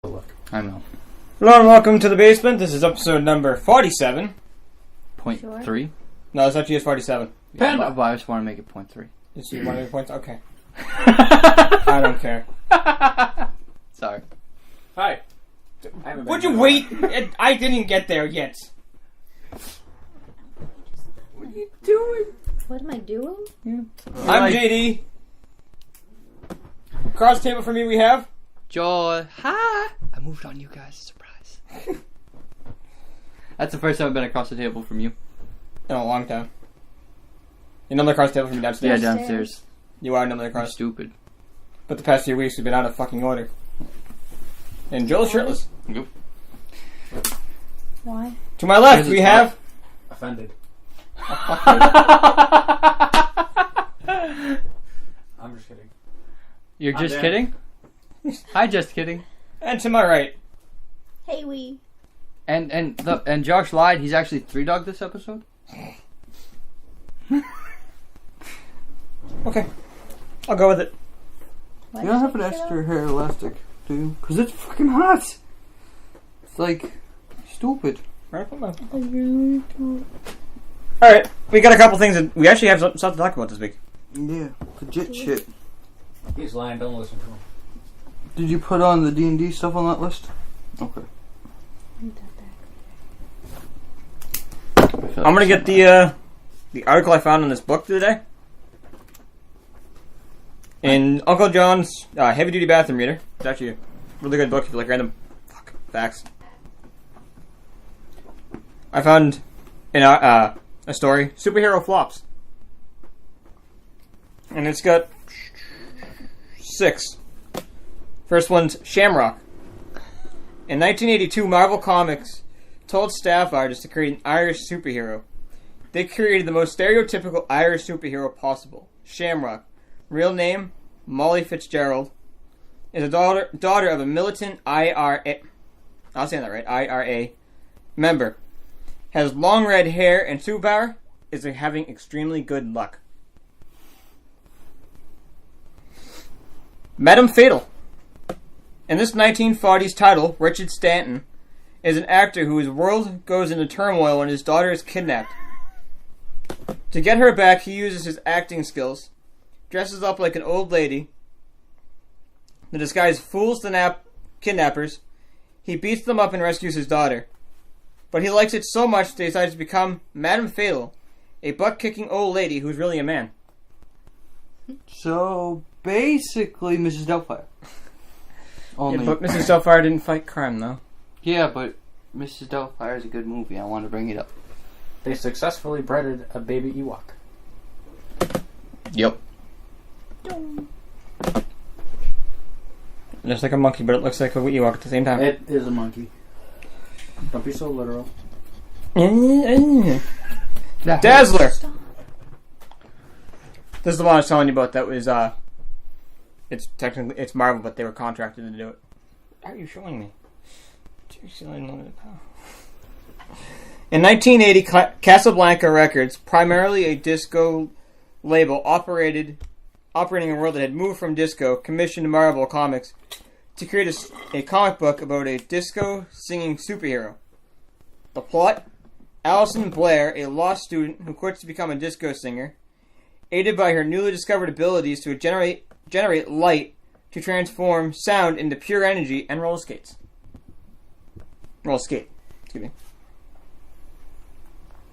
I know. Hello and welcome to the basement. This is episode number 47. Point Sure. 3? No, it's actually just 47. Yeah, but I just want to make it point 3. Is you want to make points? Okay. I don't care. Sorry. Hi. Would you wait? I didn't get there yet. What are you doing? What am I doing? I'm JD. Across the table from me we have... Joel, hi! I moved on you guys. Surprise. That's the first time I've been across the table from you. In a long time. You're number across the table from me Yeah, downstairs. downstairs. You are number You're across. stupid. But the past few weeks we've been out of fucking order. And Joel's shirtless. Yep. Why? To my left we have... Offended. I'm just kidding. You're I'm just Dan. kidding? Hi, just kidding. And to my right. Hey, we. And Josh lied. He's actually 3-dog this episode. Okay. I'll go with it. Why You don't did have an pick it extra up? hair elastic, do you? Because it's fucking hot. It's like stupid. Right, put my... Alright, we got a couple things that we actually have stuff to talk about this week. Yeah, legit shit. He's lying. Don't listen to him. Did you put on the D&D stuff on that list? Okay. I'm gonna get the article I found in this book today. In Uncle John's Heavy Duty Bathroom Reader. It's actually a really good book if you like random facts. I found in a story, Superhero Flops. And it's got 6. First one's Shamrock. In 1982, Marvel Comics told staff artists to create an Irish superhero. They created the most stereotypical Irish superhero possible, Shamrock. Real name, Molly Fitzgerald. Is a daughter of a militant IRA... I'll say that right, IRA member. Has long red hair and superpower is having extremely good luck. Madame Fatal. In this 1940s title, Richard Stanton is an actor whose world goes into turmoil when his daughter is kidnapped. To get her back, he uses his acting skills, dresses up like an old lady. The disguise fools the kidnappers. He beats them up and rescues his daughter. But he likes it so much that he decides to become Madame Fatal, a butt-kicking old lady who's really a man. So, basically, Mrs. Doubtfire. Only. Yeah, but Mrs. Doubtfire didn't fight crime, though. Yeah, but Mrs. Doubtfire is a good movie. I want to bring it up. They successfully breeded a baby Ewok. Yep. Looks like a monkey, but it looks like a Ewok at the same time. It is a monkey. Don't be so literal. Dazzler! This is the one I was telling you about that was, it's Marvel, but they were contracted to do it. How are you showing me? In 1980, Casablanca Records, primarily a disco label operating a world that had moved from disco, commissioned Marvel Comics to create a comic book about a disco singing superhero. The plot: Alison Blair, a law student who quits to become a disco singer, aided by her newly discovered abilities to generate light to transform sound into pure energy and roller skate. Excuse me.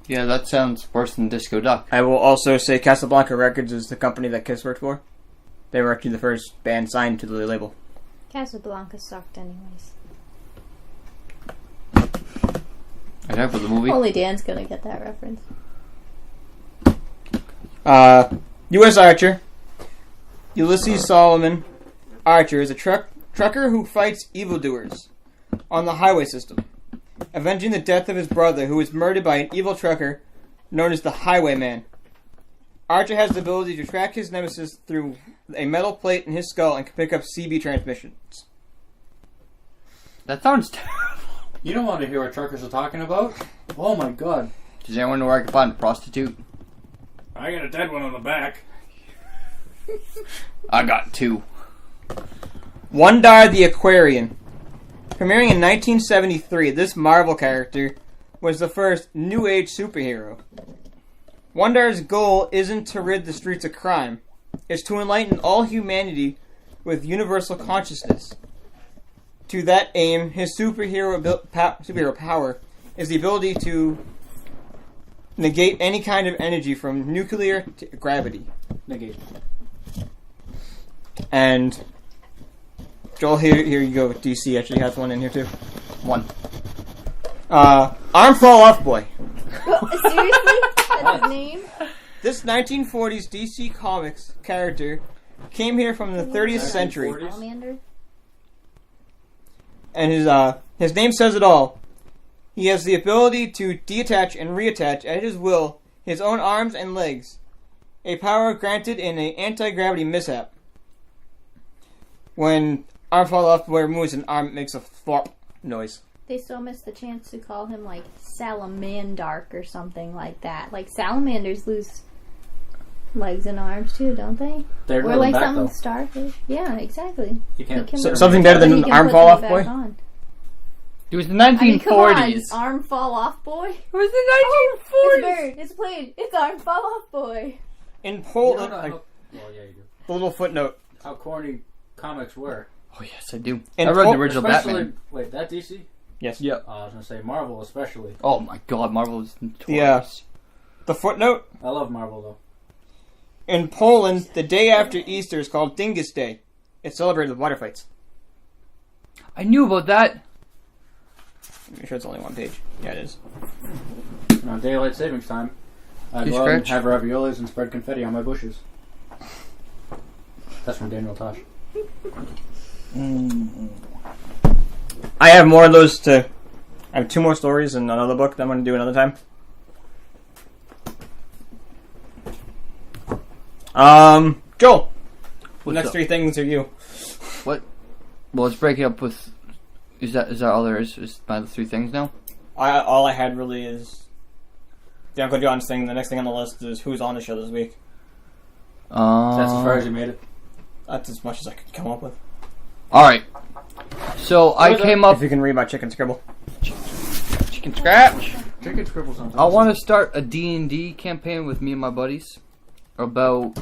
Yeah, that sounds worse than Disco Duck. I will also say Casablanca Records is the company that Kiss worked for. They were actually the first band signed to the label. Casablanca sucked anyways. I know for the movie. Only Dan's gonna get that reference. U.S. Archer. Ulysses Solomon Archer is a trucker who fights evildoers on the highway system, avenging the death of his brother who was murdered by an evil trucker known as the Highwayman. Archer has the ability to track his nemesis through a metal plate in his skull and can pick up CB transmissions. That sounds terrible. You don't want to hear what truckers are talking about? Oh my god. Does anyone know where I can find a prostitute? I got a dead one on the back. I got 2. Wondar the Aquarian. Premiering in 1973, this Marvel character was the first New Age superhero. Wondar's goal isn't to rid the streets of crime. It's to enlighten all humanity with universal consciousness. To that aim, his superhero power is the ability to negate any kind of energy from nuclear to gravity. Negate. And Joel, here you go. DC actually has one in here too. One. Arm Fall Off Boy. Seriously? That's his name? This 1940s DC Comics character came here from the 30th century, Salamander? and his name says it all. He has the ability to detach and reattach at his will his own arms and legs, a power granted in an anti-gravity mishap. When Arm Fall Off Boy removes an arm, it makes a flop noise. They still missed the chance to call him, like, Salamandark or something like that. Like, salamanders lose legs and arms, too, don't they? They're Or, going like, back, some though. starfish. Yeah, exactly. You can't. Something better than an Arm Fall Off Boy? It was the I mean, come on, 1940s. Arm Fall Off Boy? It was the Oh, 1940s. it's a bird. It's a plane. It's Arm Fall Off Boy. In You Poland, don't know how, well, yeah, you do. a little footnote. How corny comics were. Oh yes, I do. And I read the Pol- original Especially, Batman. wait, that DC? Yes. Yep. I was gonna say Marvel, especially. Oh my God, Marvel is notorious. Yeah. The footnote. I love Marvel though. In Poland, the day after Easter is called Dingus Day. It's celebrated with water fights. I knew about that. I'm sure it's only one page. Yeah, it is. And on daylight savings time, I You go out and scratch? have raviolis and spread confetti on my bushes. That's from Daniel Tosh. I have more of those to... I have two more stories in another book that I'm going to do another time. Joel. The What's next up? three things are you. What? Well, let's break it up with. Is that all there is? Is my the three things now? All I had really is the Uncle John's thing. The next thing on the list is who's on the show this week. That's as far as you made it. That's as much as I could come up with. All right. So I came up. If you can read my chicken scribble. Chicken scratch. Chicken scribble something. I want to start a D&D campaign with me and my buddies about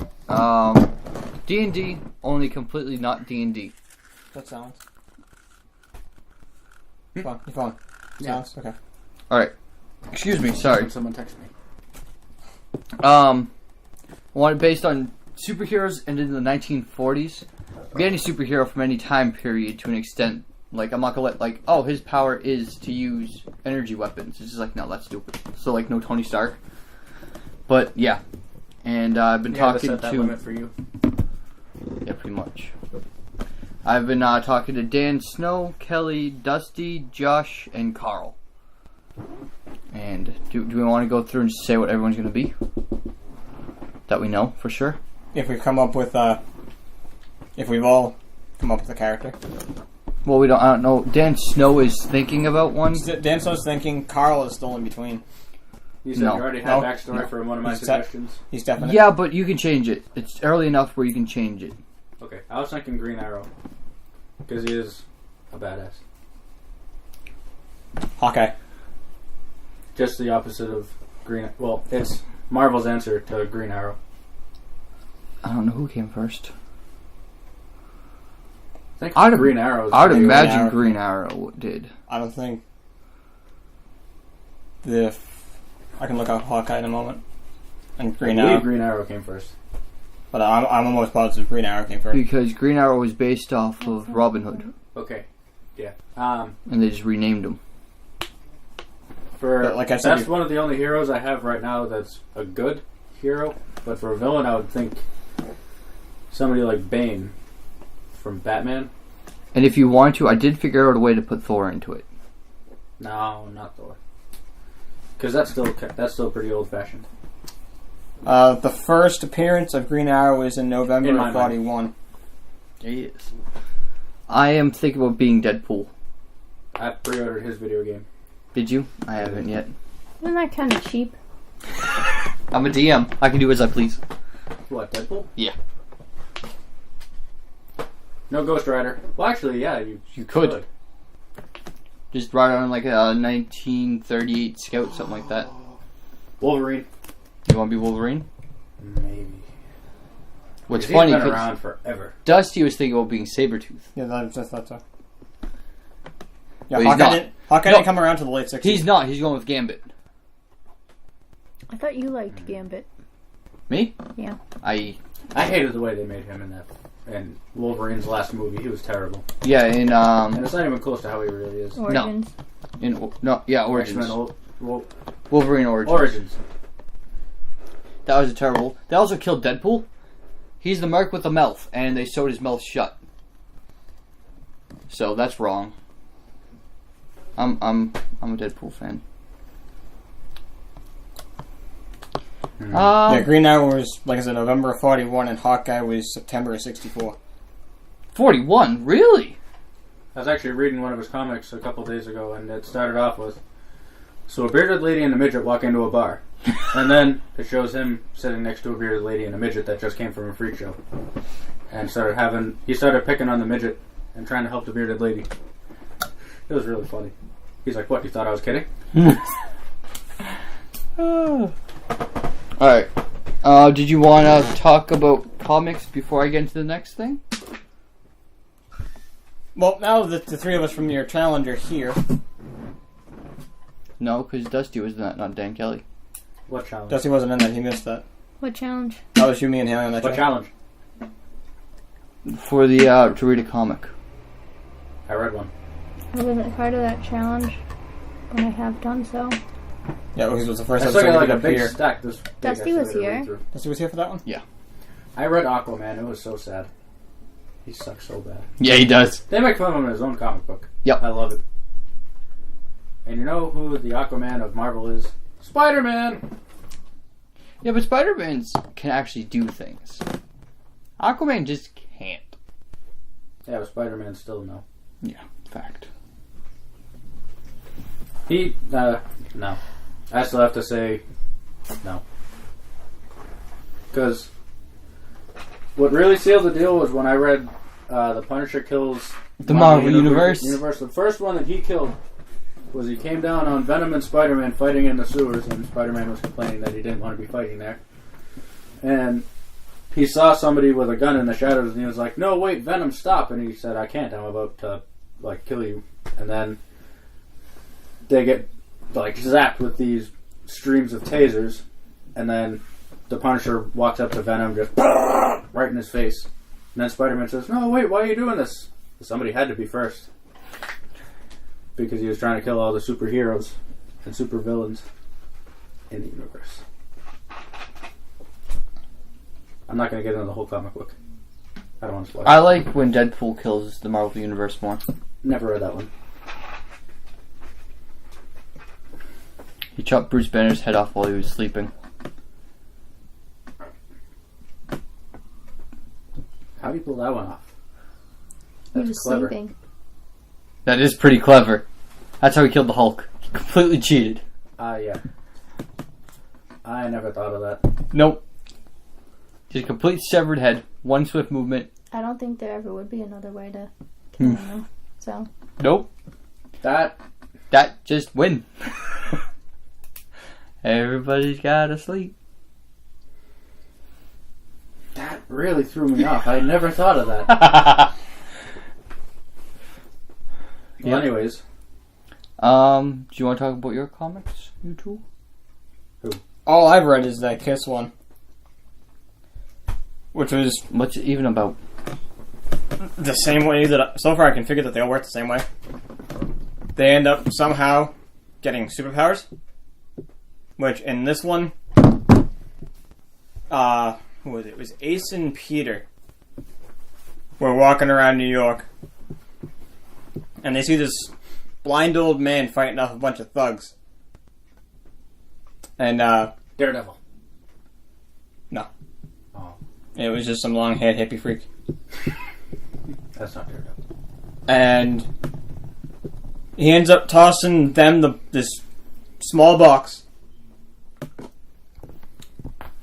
D&D, only completely not D&D. That sounds. You phone. Yeah. Sounds? Okay. All right. Excuse me. Sorry. Someone text me. I want it based on superheroes and in the 1940s. Be any superhero from any time period to an extent. Like, I'm not gonna let, his power is to use energy weapons. It's just like, no, that's stupid. So, no Tony Stark. But, yeah. And I've been talking set that to... limit for you. Yeah, pretty much. I've been talking to Dan Snow, Kelly, Dusty, Josh, and Carl. And do we want to go through and say what everyone's going to be? That we know for sure? If we've come up with if we've all come up with a character. Well, I don't know. Dan Snow is thinking about one. Dan Snow's thinking. Carl is still in between. You said No. you already had No. backstory for one of my He's suggestions. He's definitely. Yeah, but you can change it. It's early enough where you can change it. Okay, I was thinking Green Arrow. Because he is a badass. Hawkeye. Just the opposite of Green... Well, it's Marvel's answer to Green Arrow. I don't know who came first. I think I'd Green Arrow is I would pretty- imagine Arrow. Green Arrow did. I don't think. I can look up Hawkeye in a moment. And Green I believe Arrow. Green Arrow came first. But I'm almost positive Green Arrow came first. Because Green Arrow was based off of Robin Hood. Okay. Yeah. And they just renamed him. But like I said that's one of the only heroes I have right now that's a good hero. But for a villain, I would think somebody like Bane from Batman. And if you want to, I did figure out a way to put Thor into it. No, not Thor. Because that's still pretty old fashioned. The first appearance of Green Arrow is in November In my of mind. 41. He is. I am thinking about being Deadpool. I pre-ordered his video game. Did you? I haven't yet. Isn't that kind of cheap? I'm a DM. I can do as I please. What, Deadpool? Yeah. No Ghost Rider. Well, actually, yeah, you You could. Just ride on like a 1938 Scout, something like that. Wolverine. You want to be Wolverine? Maybe. What's He's funny, been 'cause around forever. Dusty was thinking about being Sabretooth. Yeah, that's so. Yeah, But he's Hawkeye not. didn't come around to the late 60s. He's not. He's going with Gambit. I thought you liked Gambit. Me? Yeah. I hated the way they made him in Wolverine's last movie. He was terrible. Yeah, in And it's not even close to how he really is. Origins. Origins. X-Men Wolverine Origins. Origins. That was a terrible. They also killed Deadpool. He's the merc with the mouth, and they sewed his mouth shut. So that's wrong. I'm a Deadpool fan. Yeah, Green Arrow was, like I said, November of 41, and Hawkeye was September of 64. 41, really? I was actually reading one of his comics a couple days ago, and it started off with, so a bearded lady and a midget walk into a bar. And then it shows him sitting next to a bearded lady and a midget that just came from a freak show. And he started picking on the midget and trying to help the bearded lady. It was really funny. He's like, what, you thought I was kidding? Alright. Did you want to talk about comics before I get into the next thing? Well, now that the three of us from your challenge are here, No, because Dusty was not Dan Kelly. What challenge? Dusty wasn't in that, he missed that. What challenge? That was you, me, and Haley on that What challenge. challenge? For the, to read a comic. I read one. I wasn't part of that challenge, but I have done so. Yeah, it was the first I still episode got we like a did up big here. stack. This big Dusty I was still gotta here. read through. Dusty was here for that one? I read Aquaman. It was so sad. He sucks so bad. Yeah, he does. They make fun of him in his own comic book. Yep. I love it. And you know who the Aquaman of Marvel is? Spider-Man! Yeah, but Spider-Man can actually do things. Aquaman just can't. Yeah, but Spider-Man still no. Yeah, fact. No. I still have to say no. Because what really sealed the deal was when I read The Punisher Kills The Marvel Universe. The first one that he killed was he came down on Venom and Spider-Man fighting in the sewers, and Spider-Man was complaining that he didn't want to be fighting there. And he saw somebody with a gun in the shadows, and he was like, "No, wait, Venom, stop!" And he said, "I can't. I'm about to kill you." And then they get zapped with these streams of tasers, and then the Punisher walks up to Venom, just right in his face. And then Spider-Man says, "No, wait, why are you doing this?" Somebody had to be first. Because he was trying to kill all the superheroes and supervillains in the universe. I'm not going to get into the whole comic book. I don't want to spoil it. I like when Deadpool kills the Marvel Universe more. Never read that one. He chopped Bruce Banner's head off while he was sleeping. How do you pull that one off? He That's was clever. sleeping. That is pretty clever. That's how he killed the Hulk. He completely cheated. Yeah. I never thought of that. Nope. Just a complete severed head, one swift movement. I don't think there ever would be another way to kill him. So. Nope. That just win. Everybody's gotta sleep. That really threw me off. I never thought of that. Well, anyways. Do you want to talk about your comics, you two? All I've read is that Kiss one. Which was What's it even about? the same way that, so far I can figure that they all work the same way. They end up somehow getting superpowers. Which, in this one, who was it? It was Ace and Peter were walking around New York. And they see this blind old man fighting off a bunch of thugs. And, Daredevil. no. Oh. It was just some long-haired hippie freak. That's not Daredevil. And he ends up tossing them this small box.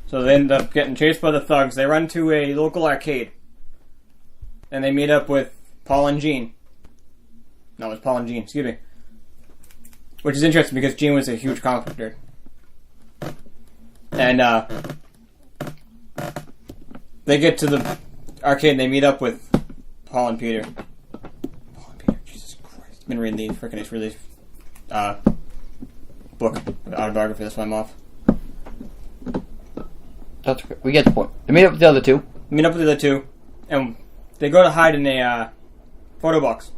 So they end up getting chased by the thugs. They run to a local arcade. And they meet up with Paul and Jean. No, it's Paul and Jean, excuse me. which is interesting because Gene was a huge comic book nerd. And they get to the arcade and they meet up with Paul and Peter. Paul and Peter, Jesus Christ. I've been reading the freaking Ace Relief book, autobiography, that's why I'm off. That's okay. We get the point. They meet up with the other two. Meet up with the other two, and they go to hide in a photo box.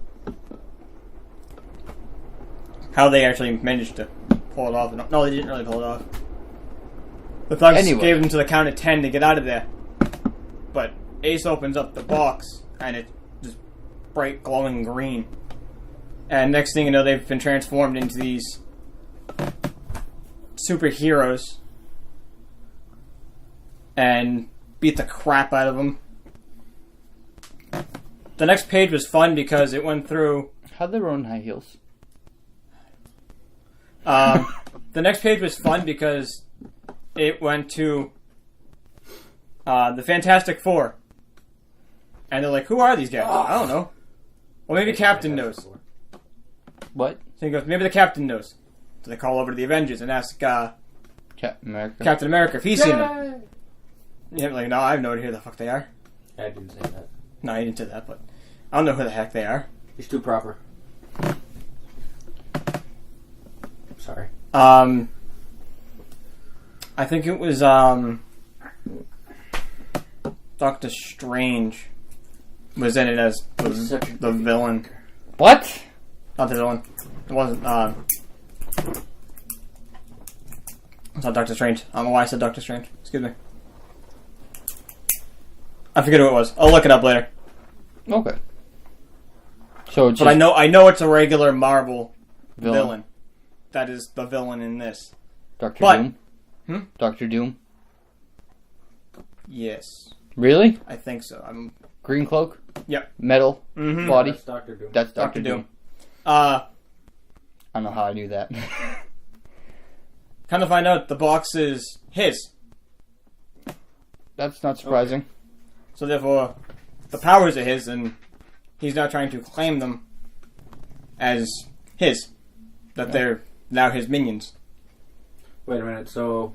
How they actually managed to pull it off. No, they didn't really pull it off. The thugs gave them to the count of 10 to get out of there. But Ace opens up the box, and it's just bright, glowing green. And next thing you know, they've been transformed into these superheroes and beat the crap out of them. The next page was fun because it went through... How'd they run high heels? The next page was fun because it went to the Fantastic Four. And they're like, who are these guys? I don't know. Well, maybe Captain knows. What? So he goes, maybe the Captain knows. So they call over to the Avengers and ask Captain America. Captain America if he's seen them. Yeah, like, no, I have no idea who the fuck they are. I didn't say that. No, he didn't say that, but I don't know who the heck they are. He's too proper. Sorry. I think it was Doctor Strange was in it as the villain. What? Not the villain. It wasn't. It's not Doctor Strange. I don't know why I said Doctor Strange. Excuse me. I forget who it was. I'll look it up later. Okay. So, but I know it's a regular Marvel villain. That is the villain in this. Doom? Dr. Doom? Yes. Really? I think so. Green cloak? Yep. Metal? Mm-hmm. Body? That's Dr. Doom. That's Dr. Doom. I don't know how I knew that. Kind of find out the box is his. That's not surprising. Okay. So therefore, the powers are his, and he's now trying to claim them as his. That they're now his minions. Wait a minute, so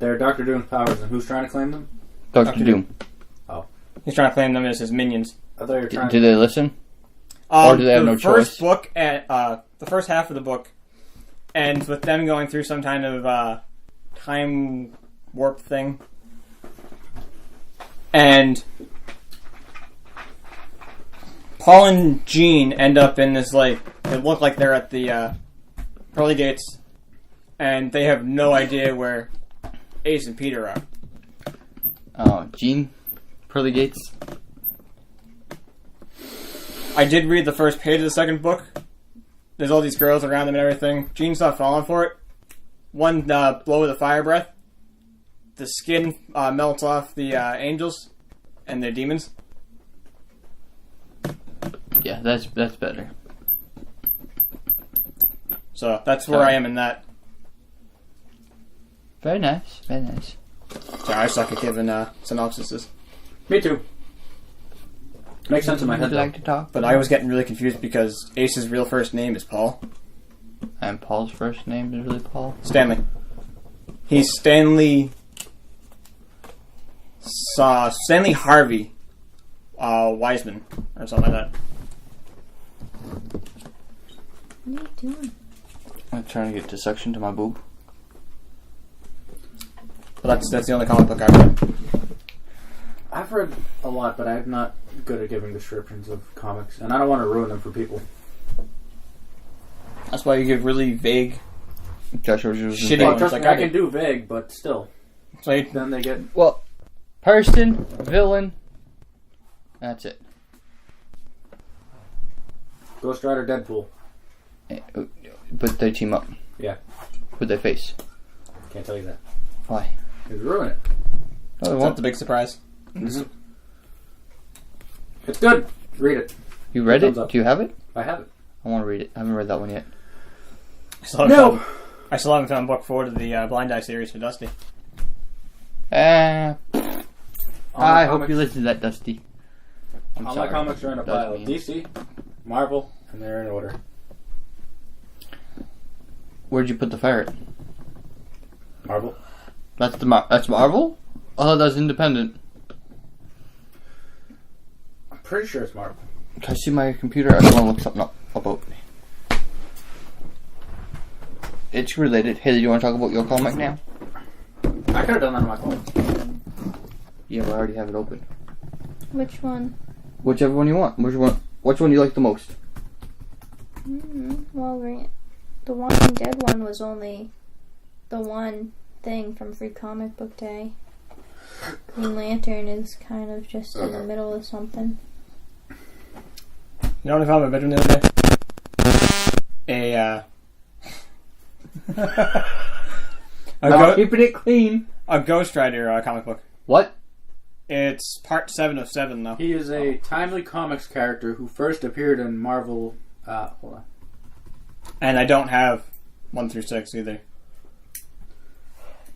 they're Dr. Doom's powers, and who's trying to claim them? Dr. Doom. Oh. He's trying to claim them as his minions. I thought you were trying do they listen? Or do they have no choice? The first half of the book ends with them going through some kind of time warp thing. And Paul and Jean end up in this, like, it look like they're at the pearly gates, and they have no idea where Ace and Peter are. Oh, Jean? Pearly gates? I did read the first page of the second book. There's all these girls around them and everything. Jean's not falling for it. One blow with a fire breath. The skin melts off the angels and their demons. Yeah, that's better. So that's where I am in that. Very nice, very nice. Sorry, I suck at giving synopsises. Me too. Makes sense in my head. Would you like to talk? But I was getting really confused because Ace's real first name is Paul. And Paul's first name is really Paul? Stanley. He's Stanley... Stanley Harvey Wiseman, or something like that. What are you doing? I'm trying to get dissection to my boob. But that's the only comic book I've read. I've read a lot, but I'm not good at giving descriptions of comics, and I don't want to ruin them for people. That's why you give really vague, shitty Well, ones. trust Like me, I can do vague, but still. So Then they get... Well, person, villain, that's it. Ghost Rider, Deadpool. But they team up. Yeah. With their face. Can't tell you that. Why? It'd ruin it. Oh, they that's won't. the big surprise. Mm-hmm. It's good. Read it. You read it? Thumbs up. Do you have it? I have it. I want to read it. I haven't read that one yet. I still haven't found book 4 to the Blind Eye series for Dusty. I hope you listen to that, Dusty. I'm All sorry. my comics are in a That's pile. mean. DC, Marvel, and they're in order. Where'd you put the ferret? Marvel. That's Marvel? Oh, that's independent. I'm pretty sure it's Marvel. Can I see my computer? I just want to look something up about me. It's related. Hey, do you want to talk about your comic now? I could have done that on my phone. Yeah, but I already have it open. Which one? Whichever one you want. Which one you like the most? Well, the Walking Dead one was only the one thing from Free Comic Book Day. Green Lantern is kind of just in the middle of something. You know what I found in my bedroom the other day? Keeping it clean. A Ghost Rider comic book. What? It's part 7 of 7, though. He is a timely comics character who first appeared in Marvel. Hold on. And I don't have 1 through 6 either.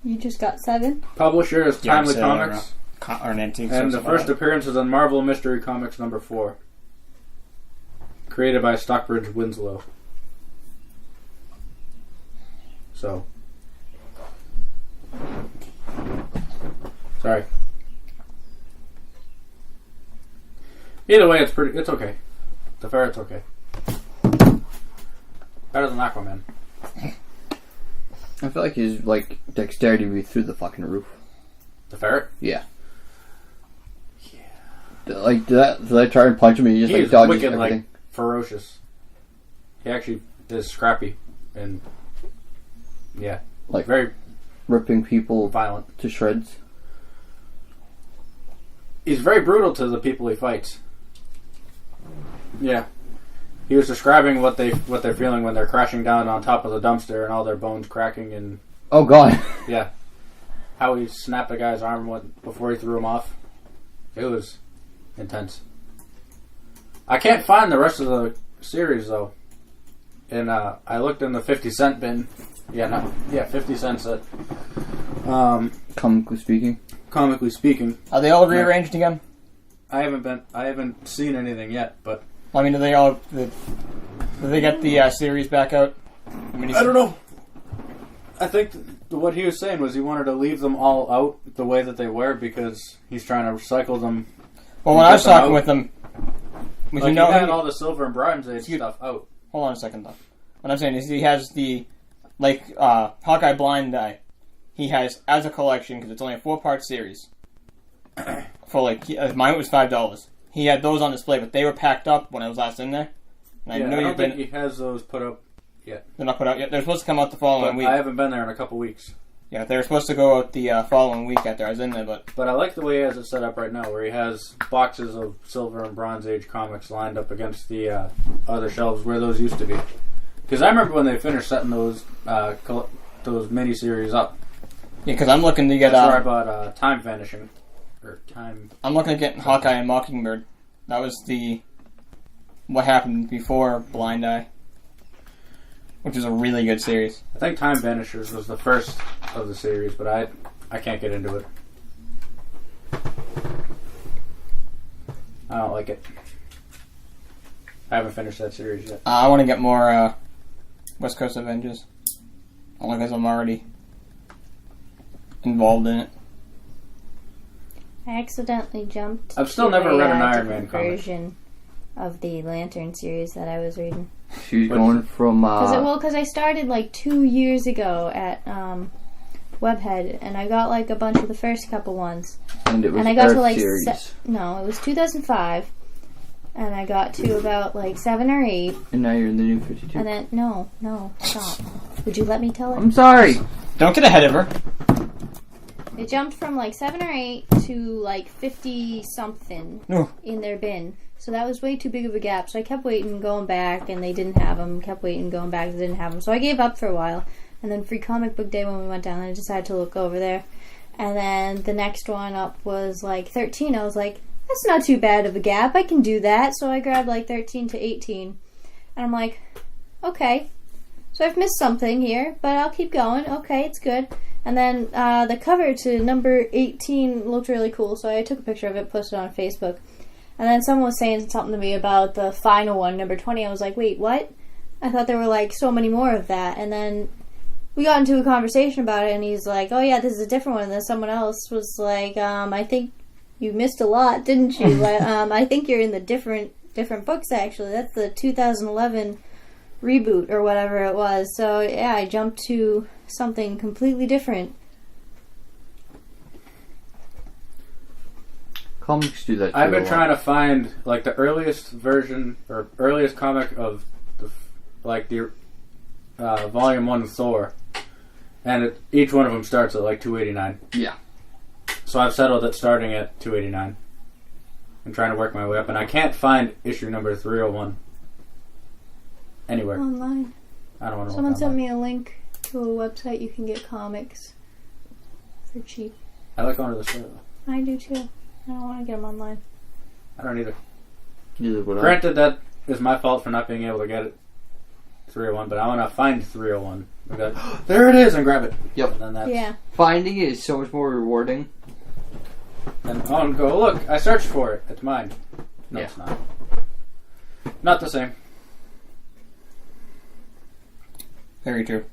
You just got 7? Publisher is Timely Yeah, Comics. Or an antique. And the first appearance is on Marvel Mystery Comics number 4. Created by Stockbridge Winslow. So. Sorry. Either way, it's okay. The ferret's okay. Better than Aquaman. I feel like his dexterity would be through the fucking roof. The ferret? Yeah. Did I try and punch him and he just He's dodges wicked, everything? Ferocious. He actually is scrappy and very ripping people violent to shreds. He's very brutal to the people he fights. Yeah. He was describing what they're feeling when they're crashing down on top of the dumpster and all their bones cracking and... Oh, God. Yeah. How he snapped a guy's arm before he threw him off. It was intense. I can't find the rest of the series, though. And I looked in the 50 cent bin. 50 cents at... Comically speaking. Are they all rearranged again? I haven't seen anything yet, but... I mean, do they get the series back out? I don't know. I think what he was saying was he wanted to leave them all out the way that they were because he's trying to recycle them. Well, when I was talking with him... He had all the Silver and Bronze Age stuff out. Hold on a second, though. What I'm saying is he has the... Hawkeye Blind Eye. He has, as a collection, because it's only a 4-part series. For, mine was $5. He had those on display, but they were packed up when I was last in there. And I don't think he has those put up yet. They're not put out yet. They're supposed to come out the following week. I haven't been there in a couple weeks. Yeah, they were supposed to go out the following week after I was in there, but... But I like the way he has it set up right now, where he has boxes of Silver and Bronze Age comics lined up against the other shelves where those used to be. Because I remember when they finished setting those miniseries up. Yeah, because I'm looking to get... That's where I bought Time Vanishing. I'm looking to get Hawkeye and Mockingbird. That was what happened before Blind Eye, which is a really good series. I think Time Vanishers was the first of the series, but I can't get into it. I don't like it. I haven't finished that series yet. I want to get more West Coast Avengers, only because I'm already involved in it. I accidentally jumped. I've still never read an Iron Man comic. Version of the Lantern series that I was reading. She's going from... Because I started 2 years ago at Webhead, and I got a bunch of the first couple ones. And it was I got Earth to series. No, it was 2005, and I got to about 7 or 8. And now you're in the new 52. And then no, stop. Would you let me tell it? I'm sorry. Don't get ahead of her. It jumped from 7 or 8 to 50 something in their bin. So that was way too big of a gap. So I kept waiting, going back, and they didn't have them. Kept waiting, going back, they didn't have them. So I gave up for a while. And then Free Comic Book Day, when we went down, I decided to look over there. And then the next one up was 13. I was like, that's not too bad of a gap. I can do that. So I grabbed 13 to 18. And I'm like, okay. So I've missed something here, but I'll keep going. Okay, it's good. And then the cover to number 18 looked really cool, so I took a picture of it, posted it on Facebook. And then someone was saying something to me about the final one, number 20. I was like, wait, what? I thought there were so many more of that. And then we got into a conversation about it, and he's like, "Oh yeah, this is a different one." And then someone else was like, "I think you missed a lot, didn't you?" I think you're in the different books actually. That's the 2011 reboot or whatever it was. So yeah, I jumped to something completely different. Comics do that. I've been trying to find like the earliest version or earliest comic of the Volume 1 of Thor, and each one of them starts at like 289. Yeah. So I've settled at starting at 289. I'm trying to work my way up, and I can't find issue number 301 anywhere. Online. I don't want to. Someone sent me a link to a website you can get comics for cheap. I like going to the store though. I do too. I don't want to get them online. I don't either. Neither would I. Granted, that is my fault for not being able to get it 301, but I want to find 301. There it is, and grab it. Yep. And then that's, Yeah. Finding it is so much more rewarding. And go, look, I searched for it. It's mine. No, Yeah. it's not. Not the same. Very true.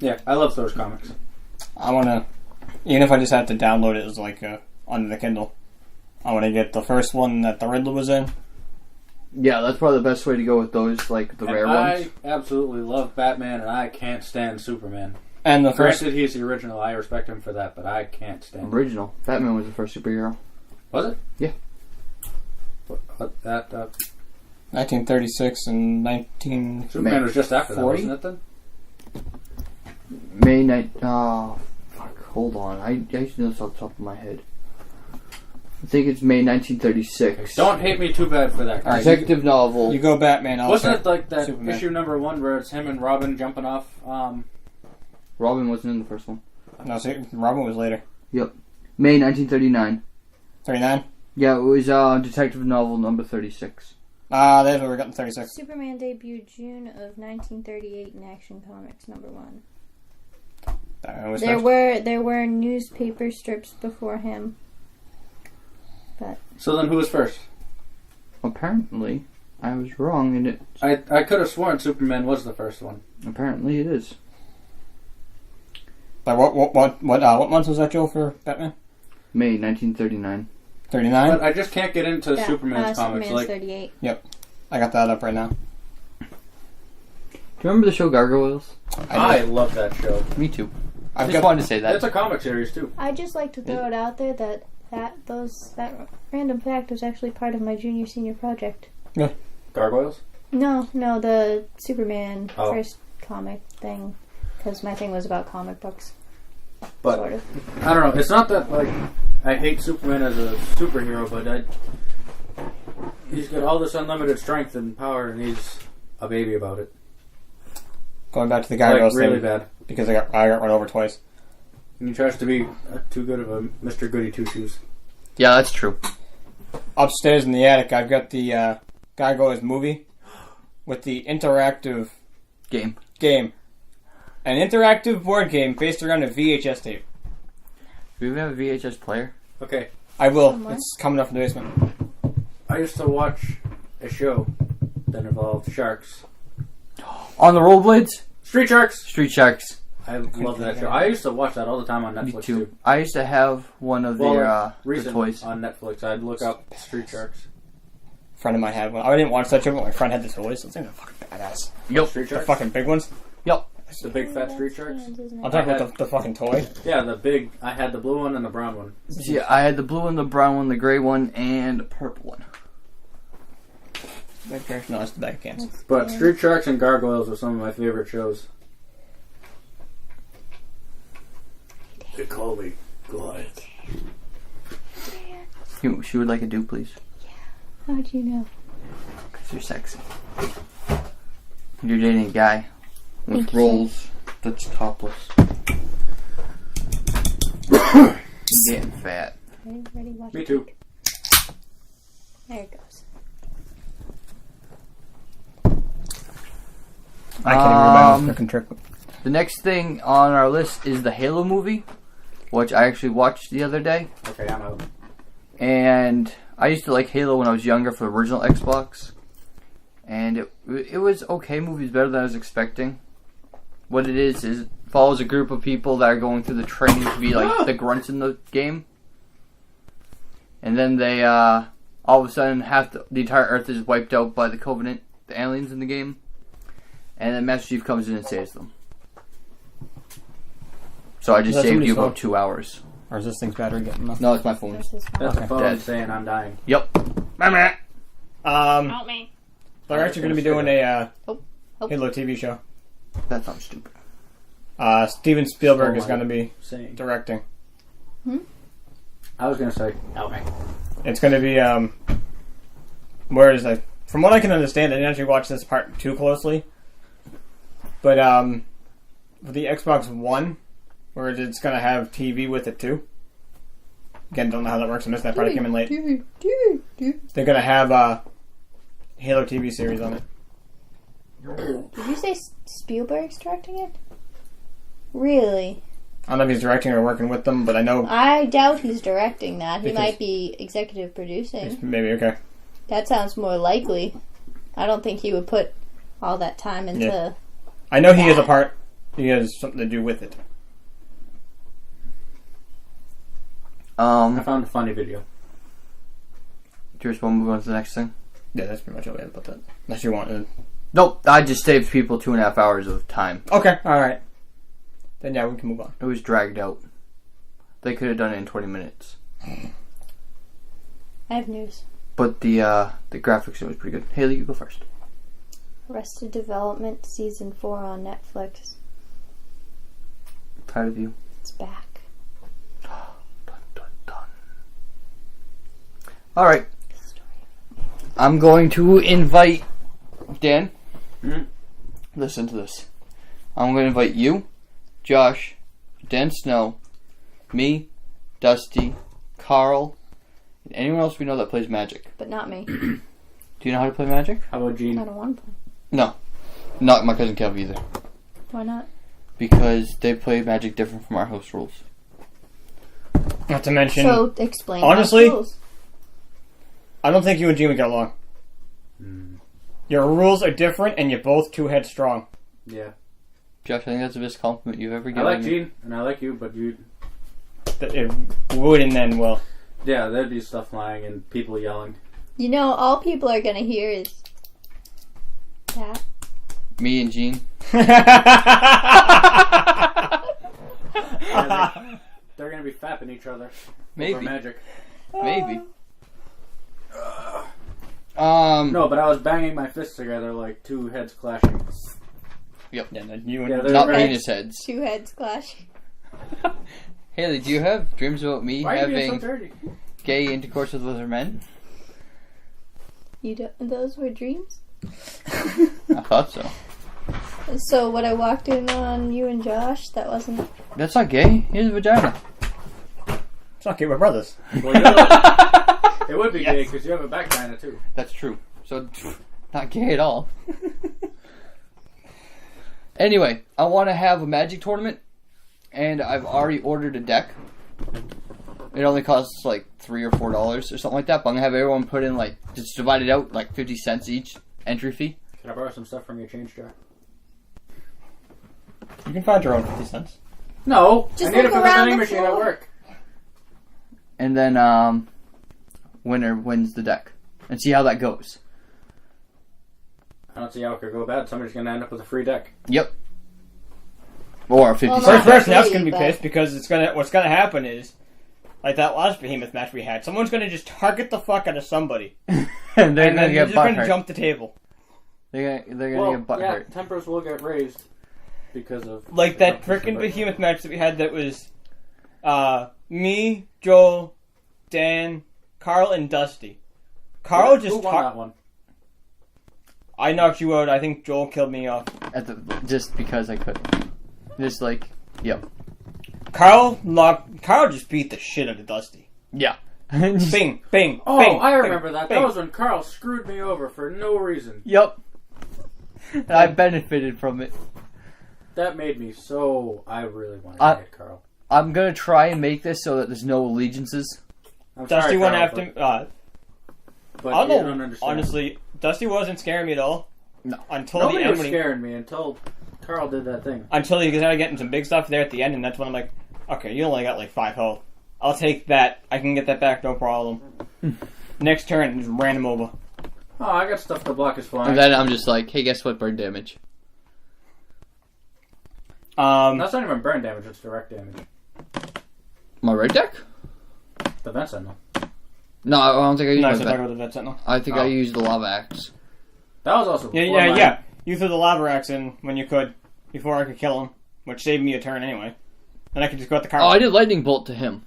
Yeah, I love those comics. I want to, even if I just have to download it as like onto the Kindle, I want to get the first one that the Riddler was in. Yeah, that's probably the best way to go with those, like the rare ones. I absolutely love Batman, and I can't stand Superman. And the first, Granted, he's the original. I respect him for that, but I can't stand him. Original. Batman was the first superhero. Was it? Yeah. What that? 1936 and 19... Superman was just after that, 40? wasn't it then? May 9th. Oh, fuck. Hold on. I used to know this off the top of my head. I think it's May 1936. Don't hate me too bad for that. Alright, Detective novel. You go Batman, I'll Wasn't start it like that Superman. issue number 1 where it's him and Robin jumping off? Robin wasn't in the first one. No, see, Robin was later. Yep. May 1939. 39? Yeah, it was Detective novel number 36. That's where we got in 36. Superman debuted June of 1938 in Action Comics #1. Batman was There first. were newspaper strips before him. But So then who was first? Apparently, I was wrong, and it. I could have sworn Superman was the first one. Apparently, it is. Like what month was that, Joe, for Batman? May 1939. 39? But I just can't get into yeah, Superman's comics. Superman's Like 38. I got that up right now. Do you remember the show Gargoyles? I love that show. Me too. I've Just got wanted to say that. It's a comic series too. I just like to throw it out there that random fact was actually part of my senior project. Gargoyles. No, the Superman Oh. first comic thing, because my thing was about comic books. But Sort of. I don't know. It's not that like I hate Superman as a superhero, but he's got all this unlimited strength and power, and he's a baby about it. Going back to the guy Like goes really thing, bad. because I got run over twice. And he tries to be too good of a Mr. Goody Two Shoes. Yeah, that's true. Upstairs in the attic, I've got the Gargoyles movie with the interactive Game. game. An interactive board game based around a VHS tape. Do we even have a VHS player? Okay, I will. Somewhere. It's coming up from the basement. I used to watch a show that involved sharks. On the Rollerblades? Street Sharks! Street Sharks. I love that show. I used to watch that all the time on Me Netflix too. too. I used to have one of their Recently toys. on Netflix, I'd look up Street Sharks. A friend of mine had one. I didn't watch that show, but my friend had the toys. Those things are fucking badass. Yep. Street The Sharks? fucking big ones. Yep. The big fat Street Sharks? I'm talking about the fucking toy. Yeah, the big. I had the blue one and the brown one. Yeah, I had the blue one, the brown one, the gray one, and the purple one. No, it's the bag of cans. But Street Sharks and Gargoyles were some of my favorite shows. They call me Goliath. She would like a do, please. How'd you know? Because you're sexy. You're dating a guy with Thank you. rolls that's topless. You're getting fat. Ready? Watch Me it. too. There it goes. I can't even remember the fucking trick. The next thing on our list is the Halo movie, which I actually watched the other day. Okay, I'm out. And I used to like Halo when I was younger for the original Xbox. and it was okay. Movie's better than I was expecting. What it is it follows a group of people that are going through the training to be like the grunts in the game, and then they all of a sudden the entire Earth is wiped out by the Covenant, the aliens in the game, and then Master Chief comes in and saves them. So I just saved you about 2 hours. Or is this thing's battery getting enough? No, it's my phone. There's this one. That's the phone Dead. saying I'm dying. Yep. Help me. They're actually going to be doing a Oh. Halo TV show. That sounds stupid. Steven Spielberg So is going to be Saying. directing. I was gonna say help me. It's going to be, where is it? From what I can understand, I didn't actually watch this part too closely. But, for the Xbox One, where it's going to have TV with it too. Again, don't know how that works. I missed that part. I came in late. They're going to have a Halo TV series on it. Did you say Spielberg's directing it? Really? I don't know if he's directing or working with them, but I know... I doubt he's directing that. He Because- might be executive producing. Maybe, okay. That sounds more likely. I don't think he would put all that time into... Yeah. I know he has a part. He has something to do with it. I found a funny video. Do you just want to move on to the next thing? Yeah, that's pretty much all we have about that. Unless you want to... Nope, I just saved people 2.5 hours of time. Okay, alright. Then yeah, we can move on. It was dragged out. They could have done it in 20 minutes. I have news. But the graphics was pretty good. Haley, you go first. Arrested Development Season 4 on Netflix. Proud of you. It's back. Dun, dun, dun. Alright. I'm going to invite Dan. Listen to this. I'm going to invite you, Josh, Dan Snow, me, Dusty, Carl, and anyone else we know that plays Magic. But not me. Do you know how to play Magic? How about I Gene? don't want to play. No. Not my cousin Kev either. Why not? Because they play Magic different from our house rules. Not to mention... So, explain honestly, those rules. I don't think you and Gene would get along. Your rules are different, and you're both too headstrong. Yeah. Josh, I think that's the best compliment you've ever I given like me. Gene and I like you, but you. It would and then will. Yeah, there'd be stuff flying and people yelling. You know, all people are going to hear is that. Me and Gene. Yeah, they're gonna be fapping each other. Maybe. Over Magic. Maybe. No, but I was banging my fists together like two heads clashing. Yeah, no, you and Yeah, they're Not right. penis heads. Two heads clashing. Haley, do you have dreams about me Why are you being so having dirty? gay intercourse with other men? You don't, those were dreams? I thought so. So what I walked in on you and Josh, that wasn't... That's not gay. He has a vagina. It's not gay, we're brothers. Well, it would be gay because you have a vagina too. That's true. So, not gay at all. Anyway, I want to have a Magic tournament, and I've already ordered a deck. It only costs like $3 or $4 or something like that, but I'm going to have everyone put in like, just divide it out like 50 cents each entry fee. Can I borrow some stuff from your change jar? You can find your own 50 cents. No, Just I need it look for the around vending the machine at floor. work. And then, winner wins the deck. And see how that goes. I don't see how it could go bad. Somebody's gonna end up with a free deck. Yep. Or 50 Well, cents. First person that's really, gonna be but- pissed because what's gonna happen is, like that last behemoth match we had, someone's gonna just target the fuck out of somebody. and they're and going then to they're get just gonna butthurt. jump the table. They're gonna Well, get yeah, butthurt. tempers will get raised because of Like the that competition, frickin' but- behemoth match that we had that was me, Joel, Dan, Carl, and Dusty. Carl Who just won that one? I knocked you out. I think Joel killed me off. Just because I could. Just like, yep. Carl just beat the shit out of Dusty. Yeah. Bing, bing, Oh, bing. I bing, remember that. bing. That was when Carl screwed me over for no reason. Yep. And I benefited from it. That made me so. I really wanted I- to hit Carl. I'm gonna try and make this so that there's no allegiances. I'm Dusty sorry, went Carl, after but I you don't don't know. understand. Honestly, Dusty wasn't scaring me at all. No. Until Nobody the end was when he, scaring me until Carl did that thing. until he started getting some big stuff there at the end, and that's when I'm like, okay, you only got like 5 health. I'll take that. I can get that back, no problem. Next turn, just ran him over. Oh, I got stuff to block his flying. And then I'm just like, hey, guess what? Burn damage. That's not even burn damage, it's direct damage. My right deck? The vent sentinel. No, I don't think I used No, I my said vet. talk about the vet sentinel. I think I used the lava axe. That was also before Yeah. mine. You threw the lava axe in when you could, before I could kill him, which saved me a turn anyway. And I could just go at the car. Oh, I did lightning bolt to him.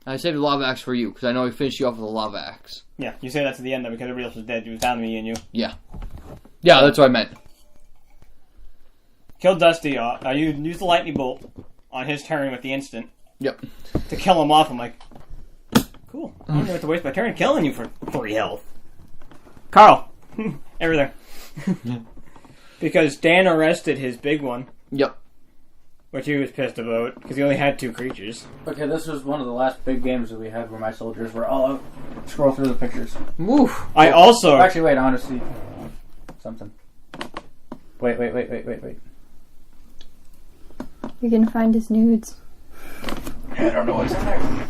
I saved the lava axe for you, because I know he finished you off with a lava axe. Yeah, you say that's at the end, though, because everybody else was dead. It was down to me and you. Yeah, that's what I meant. Killed Dusty. You used the lightning bolt on his turn with the instant. Yep. To kill him off. I'm like, cool. I don't have to waste my turn killing you for 3 health. Carl. Everything. Because Dan arrested his big one. Yep. Which he was pissed about, because he only had 2 creatures. Okay, this was one of the last big games that we had where my soldiers were all out. Scroll through the pictures. Woof. I also... Actually, wait, I want to see something. Wait. You're gonna find his nudes. I don't know what's in there.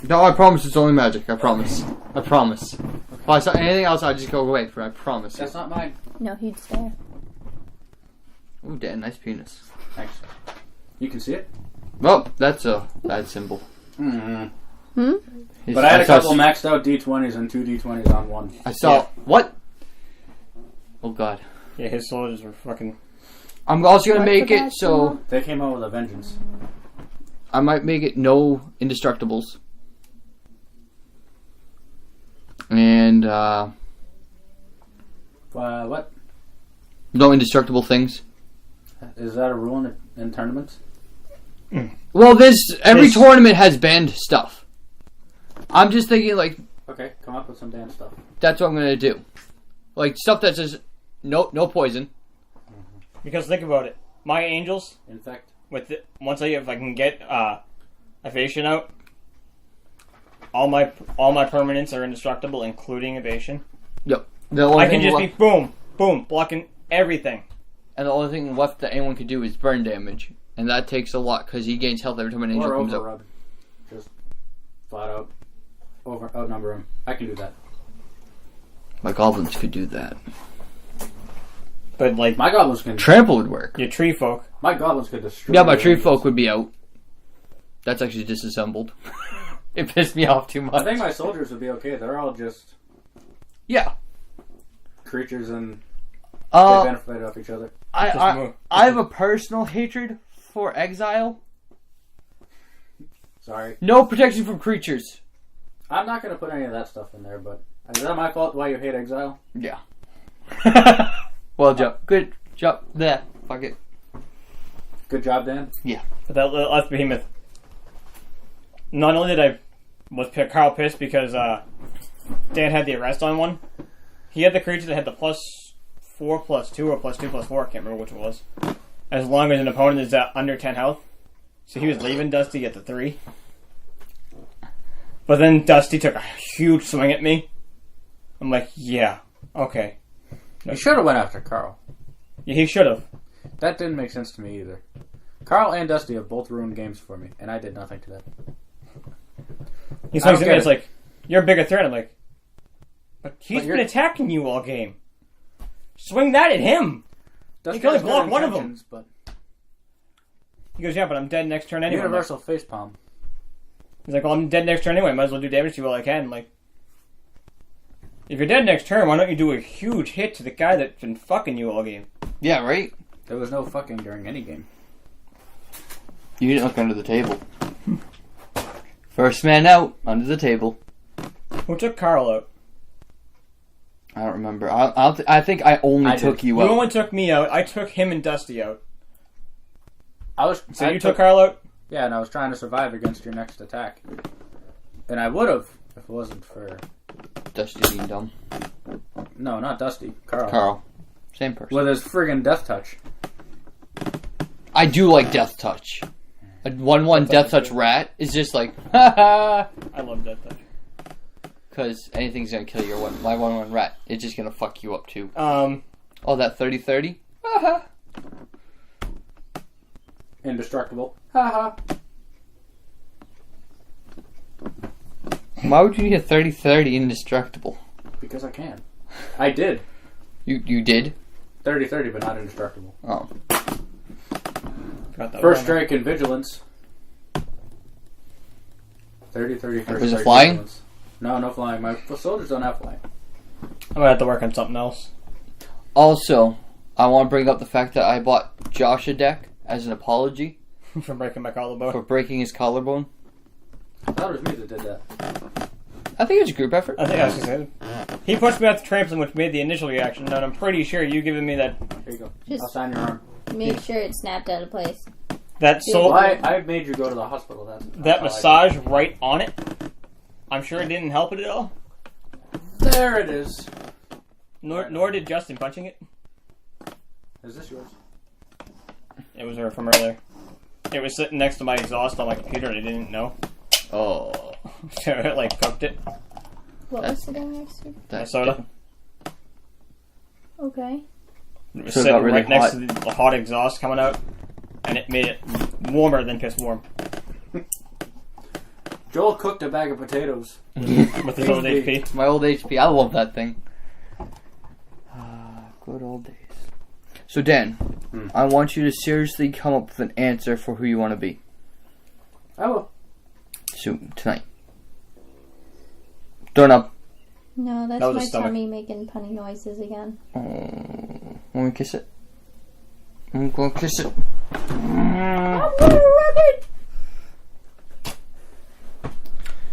No, I promise it's only magic. I promise. If I saw anything else, I'd just go away for it. I promise. That's not mine. No, he'd stare. Ooh, Dan, nice penis. Thanks. You can see it? Well, that's a bad symbol. Mm-hmm. But I had a couple maxed out D20s and 2 D20s on one. I saw... What? Oh, God. Yeah, his soldiers were fucking... I'm also going to What's make the it bad so... symbol? They came out with a vengeance. I might make it no indestructibles. And, What? no indestructible things. Is that a rule in tournaments? Well, every This- tournament has banned stuff. I'm just thinking, like, Okay, come up with some damn stuff. that's what I'm going to do. Like, stuff that says no poison. Because think about it. My angels, Infect. once if I can get evasion out, all my permanents are indestructible, including evasion. Yep. The only I can thing just left, be boom, boom, blocking everything. and the only thing left that anyone could do is burn damage. And that takes a lot, because he gains health every time an angel Or comes out. overrub. Just flat out outnumber him. I can do that. My goblins could do that. But like My goblins can. Trample would work. your tree folk, My goblins could destroy. Yeah, my tree angels. folk would be out. That's actually disassembled. It pissed me off too much. I think my soldiers would be okay. They're all just Yeah. creatures and they Uh, benefit off each other. I have a personal hatred for exile. Sorry. No protection from creatures. I'm not going to put any of that stuff in there, but is that my fault why you hate exile? Yeah. Well, good job. There. Fuck it. Good job, Dan. but that last behemoth. Not only did was Carl pissed because Dan had the arrest on one, he had the creature that had the +4/+2 or +2/+4. I can't remember which it was. As long as an opponent is at under 10 health. So he was leaving Dusty at the 3. But then Dusty took a huge swing at me. I'm like, yeah, okay. You should have went after Carl. Yeah, he should have. That didn't make sense to me either. Carl and Dusty have both ruined games for me, and I did nothing to that. He I don't swings at me, get it's it. like, you're a bigger threat. I'm like, but he's But been you're- attacking you all game. Swing that at him. Dusty can only has good block one of them. intentions, But He goes, yeah, but I'm dead next turn anyway. universal facepalm. He's like, well, I'm dead next turn anyway. Might as well do damage to you while I can. I'm like, if you're dead next turn, why don't you do a huge hit to the guy that's been fucking you all game? Yeah, right? There was no fucking during any game. You didn't look under the table. First man out, under the table. Who took Carl out? I don't remember. I think I only I took did. you You out. only took me out. I took him and Dusty out. So You took Carl out? Yeah, and I was trying to survive against your next attack. And I would have if it wasn't for... Dusty being dumb. No, not Dusty. Carl. Carl. Same person. With his friggin' death touch. I do like Death Touch. A 1/1 Death Touch rat is just like, ha ha. I love Death Touch. Because anything's gonna kill my 1/1 rat. It's just gonna fuck you up too. Um, Oh, that 30-30? Haha. Indestructible. Haha. Why would you need a 30-30 indestructible? Because I can. I did. You did? 30-30, but not indestructible. Oh. got that First one. strike and vigilance. 30-30 first Was it strike flying? vigilance. No flying. My soldiers don't have flying. I'm gonna have to work on something else. Also, I want to bring up the fact that I bought Josh a deck as an apology For breaking my collarbone. for breaking his collarbone. I thought it was me that did that. I think it was a group effort. I think I was gonna say. He pushed me off the trampoline, which made the initial reaction, and I'm pretty sure you giving me that Here you go. Just- I'll sign your arm. Make sure it's snapped out of place. soul, Well, I made you go to the hospital. That's how I massage right on it. I'm sure it didn't help it at all. did. There it is. Nor did Justin punching it. Is this yours? It was from earlier. It was sitting next to my exhaust on my computer, and I didn't know. Oh. So it cooked it. What was sitting next to? My soda. Okay. It was So it sitting got really right next hot. to the hot exhaust coming out, and it made it warmer than piss warm Joel cooked a bag of potatoes. with his old HP. My old HP. I love that thing. Good old days. So, Dan, I want you to seriously come up with an answer for who you want to be. I will. Soon, tonight. Doorknob. No, that's That was a my stomach. tummy making punny noises again. Want me to kiss it? I'm going to kiss it. I'm gonna rub it!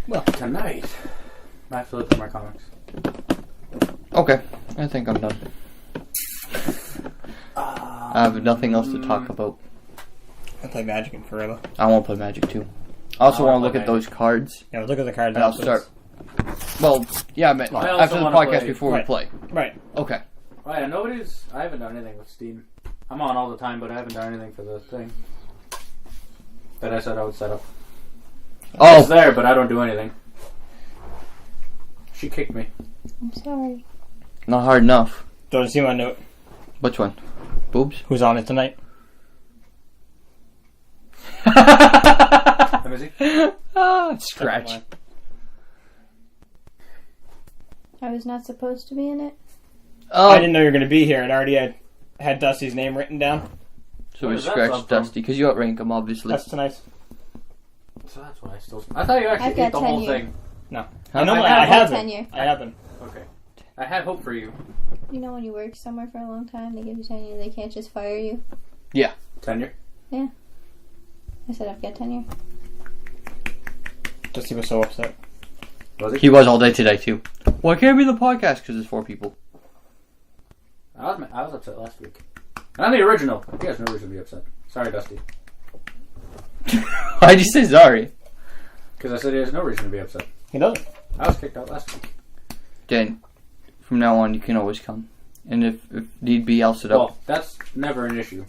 Well, tonight, I have to look at my comics. Okay, I think I'm done. I have nothing else to talk about. I play Magic in forever. I want to play Magic too. I also I want wanna to look play at those cards, Yeah, look at the cards. and I'll afterwards. start. Well, yeah, I meant I also after the wanna podcast play- before we Right. play. Right. Okay. Oh yeah, I haven't done anything with Steam. I'm on all the time, but I haven't done anything for the thing that I said I would set up. Oh, It's there, but I don't do anything. She kicked me. I'm sorry. not hard enough. Don't see my note. Which one? Boobs? Who's on it tonight? Let me see. Scratch. I was not supposed to be in it. Oh, I didn't know you were going to be here, and already had Dusty's name written down. so Where we does that scratched come from? Dusty because you outrank him, obviously. That's tonight. So that's why I still. I thought you I've actually got ate the whole tenure. thing. No. Huh? No, I I have have them. tenure. I have them. Okay. I had hope for you. You know when you work somewhere for a long time, they give you tenure, they can't just fire you? Tenure. I said I've got tenure. Dusty was so upset. Was he? He was all day today too. Well, I can't be in the podcast because there's 4 people. I was upset last week. And I'm the original. He has no reason to be upset. Sorry, Dusty. Why'd you say sorry? Because I said he has no reason to be upset. He doesn't. I was kicked out last week. Dan, from now on, you can always come. And if need be, I'll sit up. Well, that's never an issue.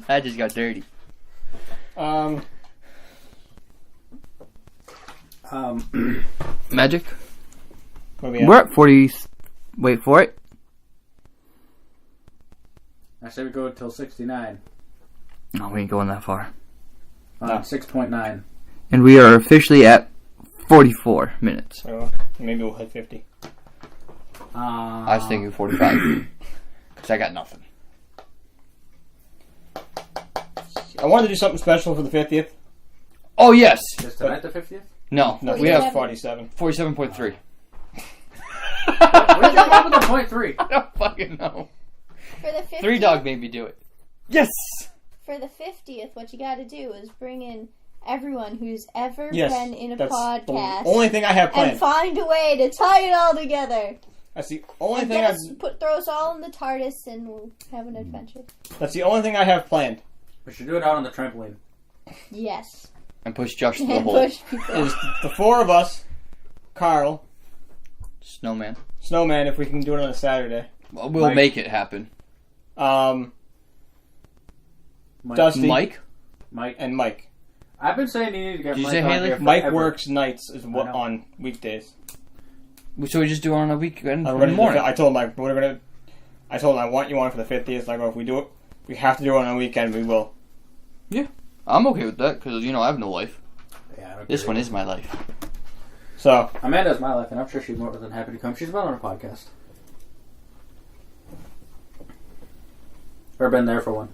That just got dirty. Magic? Where we at? We're at 40. Wait for it. I say we go until 69. No, we ain't going that far. No. 6.9. And we are officially at 44 minutes. So, maybe we'll hit 50. I was thinking 45. Because I got nothing. I wanted to do something special for the 50th. Oh, yes! Is tonight the 50th? No, No, we have 47. 47.3. What did you come up with the point 3? I don't fucking know. For the 50th, 3 Dog made me do it. Yes! For the 50th, what you gotta do is bring in everyone who's ever Yes, been in a that's podcast the only thing I have and planned. find a way to tie it all together. That's the only And thing get I've. us, throw us all in the TARDIS and we'll have an adventure. That's the only thing I have planned. We should do it out on the trampoline. Yes. And push Josh to the And hole. push people. Is the 4 of us, Carl, Snowman. Snowman, if we can do it on a Saturday. Well, we'll Mike. make it happen. Mike. Dusty Mike? Mike. and Mike. I've been saying you need to get Did you Mike say on Haley? here Mike forever. works nights is what I know. on weekdays. So we just do it on a weekend I'm in ready the to morning. I told him like we're gonna. I told him I want you on for the 50th. Like, well, if we do it, we have to do it on a weekend. We will. I'm okay with that because I have no life. Yeah, I don't This care. one is my life. So Amanda's my life, and I'm sure she's more than happy to come. She's been on a podcast. Or been there for one.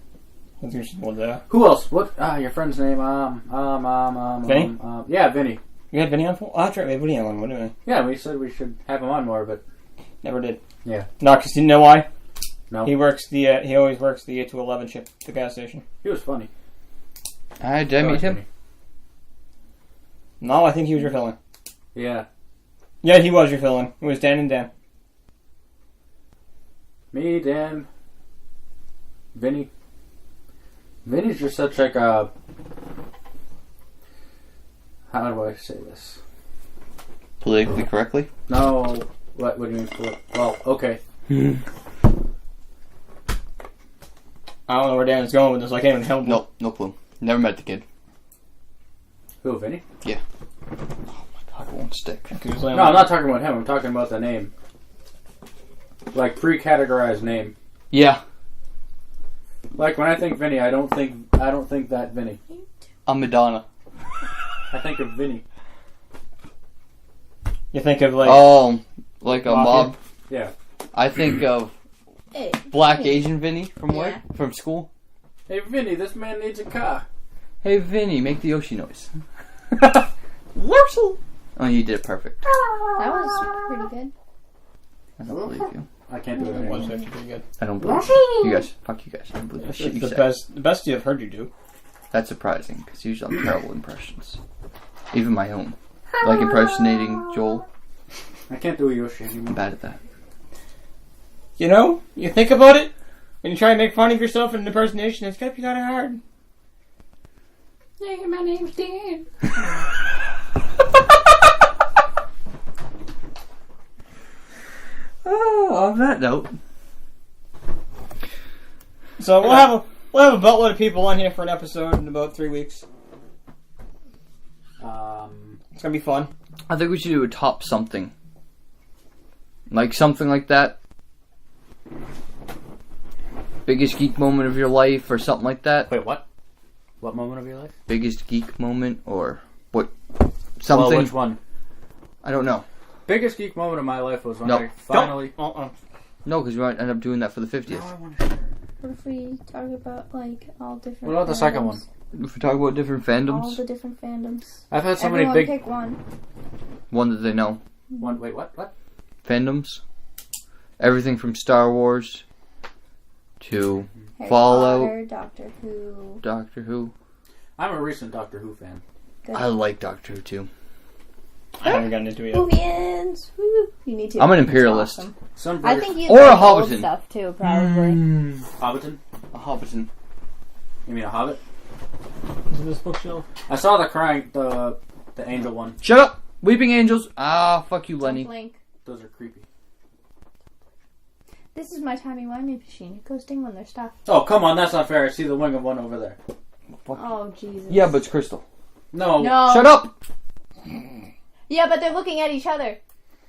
I think she's one there. Who else? What? Your friend's name? Vinny? Yeah, Vinny. You had Vinny on for? Oh, that's right. We had Vinny on one, didn't we? Yeah, we said we should have him on more, but Never did. Yeah. No, because you know why? No. He works the. He always works the 8 to 11 shift at the gas station. He was funny. Did I meet him? Vinny. No, I think he was your fill-in. Yeah. Yeah, he was your fill-in. It was Dan and Dan. Me, Dan, Vinny. Vinny's just such like a... How do I say this? Politically correctly? No. What do you mean? Well, okay. I don't know where Dan is going with this. I can't even help him. Nope, no clue. Never met the kid. Who, Vinny? Oh my god, it won't stick. He was like, No, I'm not talking about him. I'm talking about the name. Like, pre-categorized name. Yeah, Like, when I think Vinny, I don't think that Vinny. I'm Madonna. I think of Vinny. You think of like. Like a Mafia? mob. Yeah. I think of Hey, Black hey. Asian Vinny from work, Yeah. from school. Hey, Vinny, this man needs a car. Hey Vinny, make the Yoshi noise. Wurzel! Oh, you did it perfect. That was pretty good. I don't believe you. I can't do it It was anymore. actually pretty good. I don't believe you. You guys, fuck you guys. I don't believe the It's shit you the say. best you've heard you do. That's surprising, because usually I'm terrible impressions. Even my own. Like impersonating Joel. I can't do a Yoshi I'm anymore. bad at that. You know, you think about it, and you try and make fun of yourself in an impersonation, it's gotta be kind of hard. Hey, my name's Dan. Oh, on that note. So we'll have a buttload of people on here for an episode in about 3 weeks. It's gonna be fun. I think we should do a top something. Like something like that. Biggest geek moment of your life or something like that. Wait, what? What moment of your life? Biggest geek moment or what? Well, Something. which one? I don't know. Biggest geek moment of my life was when No. I finally... No, because we might end up doing that for the 50th. What if we talk about like all different? What about the second one? fandoms? If we talk about different All fandoms, the different fandoms. I've had so Everyone many big... pick one. one that they know. One, wait, what? Fandoms. Everything from Star Wars to Harry Fallout. Potter, Doctor Who. Doctor Who. I'm a recent Doctor Who fan. Good. I like Doctor Who too. I haven't gotten into it yet. Movians. Woo. You need to. I'm an It's imperialist. awesome. Some I British... think you Or a like old Hobbiton. stuff too, probably. Hobbiton? A Hobbiton. You mean a Hobbit? Is it this bookshelf? I saw the angel one. Shut up! Weeping Angels. Ah, fuck you, Don't Lenny. blink. Those are creepy. This is my timey-wimey machine. It goes ding when they're stuffed. Oh, come on, that's not fair. I see the wing of one over there. Oh, Jesus. Yeah, but it's Crystal. No. No. Shut up! Yeah, but they're looking at each other.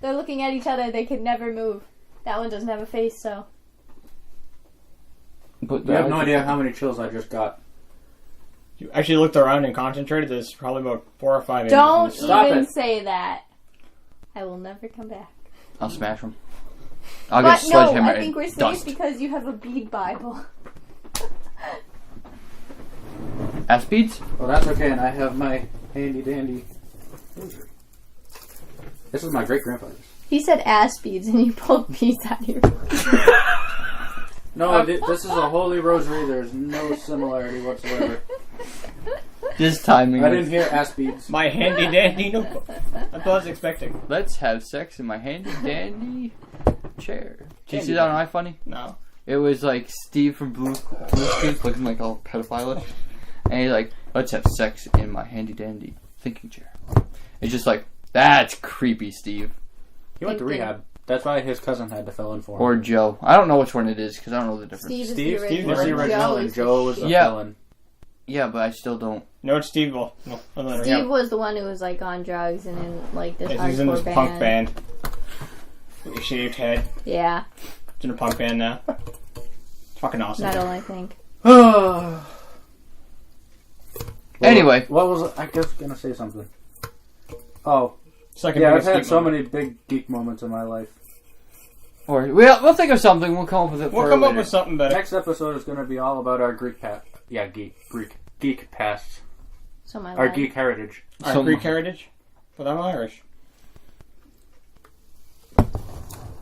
They're looking at each other. They can never move. That one doesn't have a face, so. But You have no idea how many chills I just got. You actually looked around and concentrated. There's probably about 4 or 5 Don't images. Stop even it. say that. I will never come back. I'll smash them. I'll But get a no, sledgehammer I think we're and safe dust. because you have a bead Bible. Ass beads? Well, that's okay, and I have my handy dandy rosary. This is my great grandfather's. He said ass beads, and you pulled beads out of your. No, this is a holy rosary. There's no similarity whatsoever. This timing. I didn't hear ass beads. My handy dandy notebook. That's what I was expecting. Let's have sex in my handy dandy chair. Did you Candy see that on iFunny? No. It was like Steve from Blue Street looking like all pedophile. And he's like, let's have sex in my handy dandy thinking chair. It's just like, that's creepy, Steve. He went to rehab. That's why his cousin had to fill in for him. Or Joe. I don't know which one it is because I don't know the difference. Steve is Steve the is original. was the original, Joe and is Joe was the Yeah. fill-in. Yeah, but I still don't. No, it's Steve. Well, no, Steve was the one who was like on drugs and in like this he's in this hardcore punk band. With a shaved head. Yeah. He's in a punk band now. It's fucking awesome. Metal, I think. Anyway. What was I just gonna say something? Oh. Second Yeah, I've biggest had geek so moment. many big geek moments in my life. Or we'll think of something. We'll come up with it. We'll for come up later. with something better. Next episode is going to be all about our Greek past. Yeah, geek past. So my Our life. geek heritage. Our So- Greek heritage. But I'm Irish.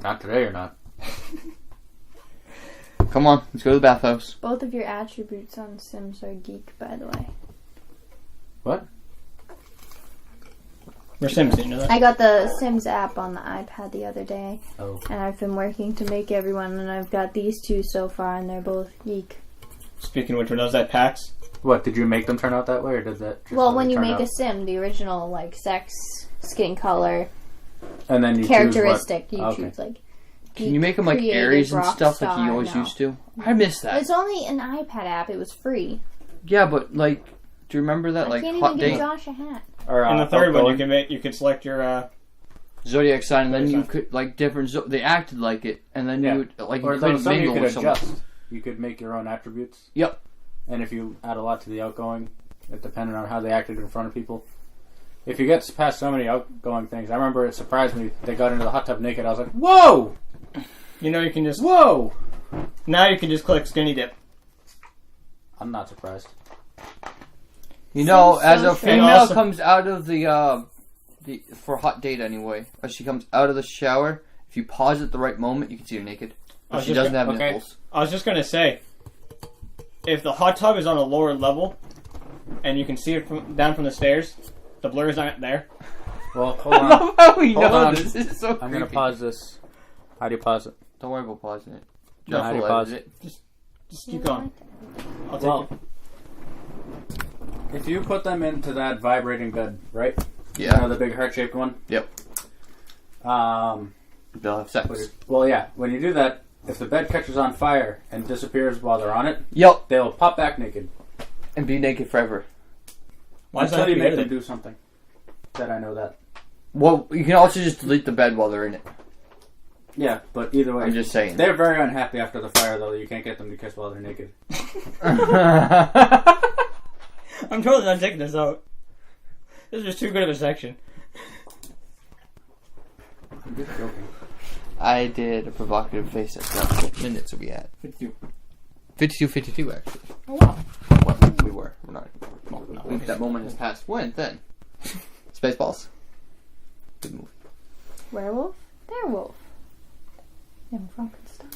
Not today or not. Come on, let's go to the bathhouse. Both of your attributes on Sims are geek, by the way. What? We're Sims, you know that? I got the Sims app on the iPad the other day, Oh. and I've been working to make everyone, and I've got these two so far, and they're both geek. Speaking of which, when I was at PAX, What, did you make them turn out that way, or did that just Well, how when they you turn make out? a Sim, the original, like, sex, skin color, And then you characteristic, choose you what? choose, like, Can you make them like creative Aries and rock stuff like you star? always No. used to? I miss that. It's only an iPad app, it was free. Yeah, but like, do you remember that I like can't hot even give date Josh a hat. Or, in the third one, outgoing? you could select your zodiac sign, and then you Zodiac could like different. They acted like it, and then Yeah. you would like Or you there could was some you mingle could with someone. adjust. You could make your own attributes. Yep. And if you add a lot to the outgoing, it depended on how they acted in front of people. If you get past so many outgoing things, I remember it surprised me. They got into the hot tub naked. I was like, "Whoa, you know, you can just whoa!" now you can just click skinny dip. I'm not surprised. You know, Seems as so a strange. female Also- comes out of the for hot date anyway, as she comes out of the shower, if you pause at the right moment, you can see her naked. I was She just doesn't gonna- have okay. nipples. I was just gonna say, if the hot tub is on a lower level, and you can see it down from the stairs, the blur is not there. Well, hold I on. love how we Hold know on. this. This is so I'm gonna creepy. pause this. How do you pause it? Don't worry about pausing it. No, Jeff how do you will pause edit it. Just keep going. I'll take Well, it. if you put them into that vibrating bed, right? Yeah. You know, the big heart-shaped one. Yep. They'll have sex. Well, yeah. When you do that, if the bed catches on fire and disappears while they're on it, Yep. they'll pop back naked. And be naked forever. Why does that Until you have to be make them edited? do something. That I know that. Well, you can also just delete the bed while they're in it. Yeah, but either way, I'm just saying. they're very unhappy after the fire, though. You can't get them to kiss while they're naked. I'm totally not taking this out. This is just too good of a section. I'm just joking. I did a provocative face at what minutes are we at? 52, actually. Oh wow. Well, we were. We're not. Well, no, that moment has passed. When then? Spaceballs. Good movie. Werewolf? Werewolf. And Frankenstein.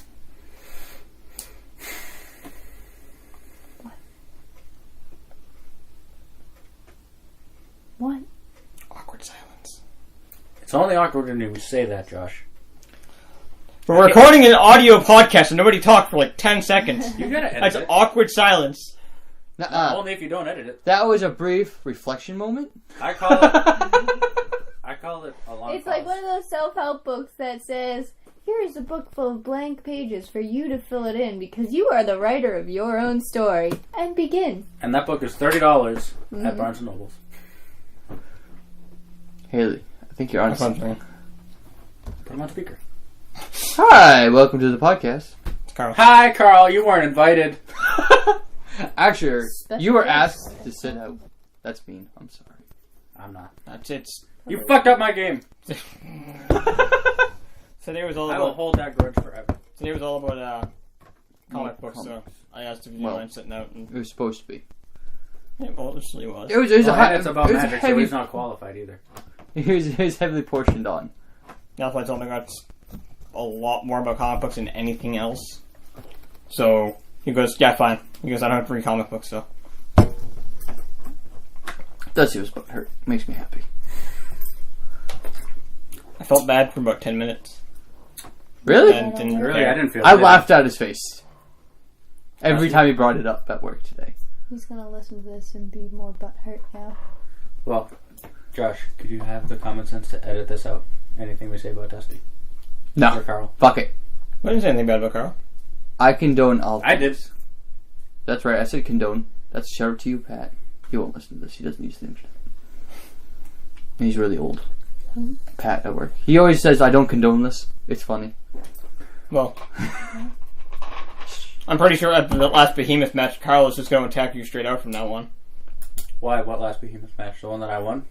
What? Awkward silence. It's only awkward when you say that, Josh. We're recording an audio podcast and nobody talked for like 10 seconds. You gotta edit That's it. awkward silence. Nuh-uh. Only if you don't edit it. That was a brief reflection moment. I call it. I call it a long. It's like one of those self-help books that says, here is a book full of blank pages for you to fill it in because you are the writer of your own story. And begin. And that book is $30 at Barnes and Nobles. Haley, I think you're on something. Put them on speaker. Hi, welcome to the podcast. It's Carl. Hi, Carl. You weren't invited. Actually, Special you were guest. asked to sit out. That's mean. I'm sorry. I'm not. It's You fucked up my game. today was all I will about hold that grudge forever. today was all about comic books. So Comics. I asked if you Well. didn't mind sitting out. And It was supposed to be. yeah, well, it really was. It was a Well, high, and it's about it was a magic, so heavy. he's not qualified either. It was heavily portioned on. That's why I told him I got a lot more about comic books than anything else. So he goes, yeah, fine. He goes, I don't have to read comic books, so. Does see his butt hurt. Makes me happy. I felt bad for about 10 minutes. Really? And didn't Really, care. I didn't feel. I bad. laughed at his face every time he brought it up at work today. He's gonna listen to this and be more butthurt now. Well, Josh, could you have the common sense to edit this out? Anything we say about Dusty No, or Carl? fuck it. I didn't say anything bad about Carl. I condone all. I did. That's right. I said condone. That's a shout out to you, Pat. He won't listen to this. He doesn't use things. He's really old. Pat at work. He always says, I don't condone this. It's funny. Well, I'm pretty sure at the last Behemoth match, Carl is just going to attack you straight out from that one. Why? What last Behemoth match? The one that I won?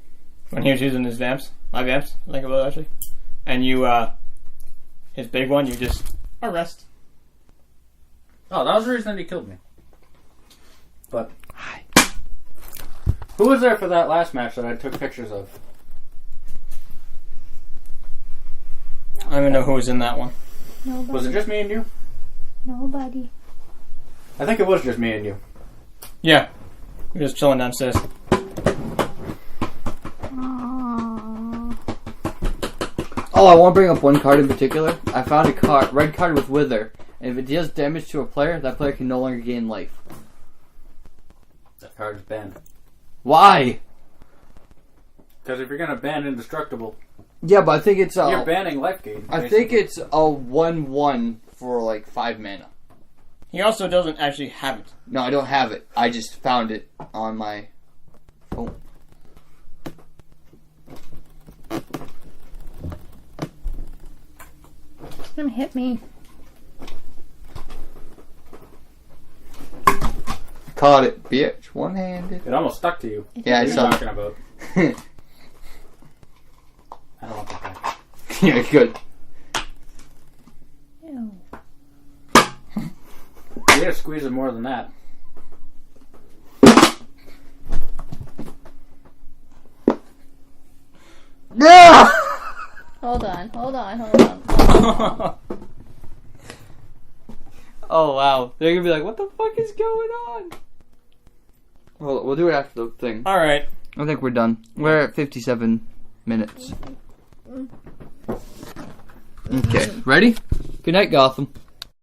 When he was using his vamps. My vamps, I think it was actually. And you, his big one, you just arrest. Oh, that was the reason that he killed me. But who was there for that last match that I took pictures of? I don't even know who was in that one. Nobody. Was it just me and you? Nobody. I think it was just me and you. Yeah. We're just chilling downstairs. Oh, I want to bring up one card in particular. I found a red card with Wither. And if it deals damage to a player, that player can no longer gain life. That card is banned. Why? Because if you're going to ban Indestructible, Yeah, but I think it's you're banning life gain. I think it's a 1/1 for like 5 mana. He also doesn't actually have it. No, I don't have it. I just found it on my phone. It's gonna hit me. Caught it, bitch. One-handed. It almost stuck to you. Yeah, I What are you saw talking about? I don't want that guy. Yeah, good. Ew. You gotta squeeze it more than that. Yeah! Hold on. Oh, wow. They're gonna be like, what the fuck is going on? Well, we'll do it after the thing. Alright. I think we're done. We're at 57 minutes. Okay, ready? Good night, Gotham.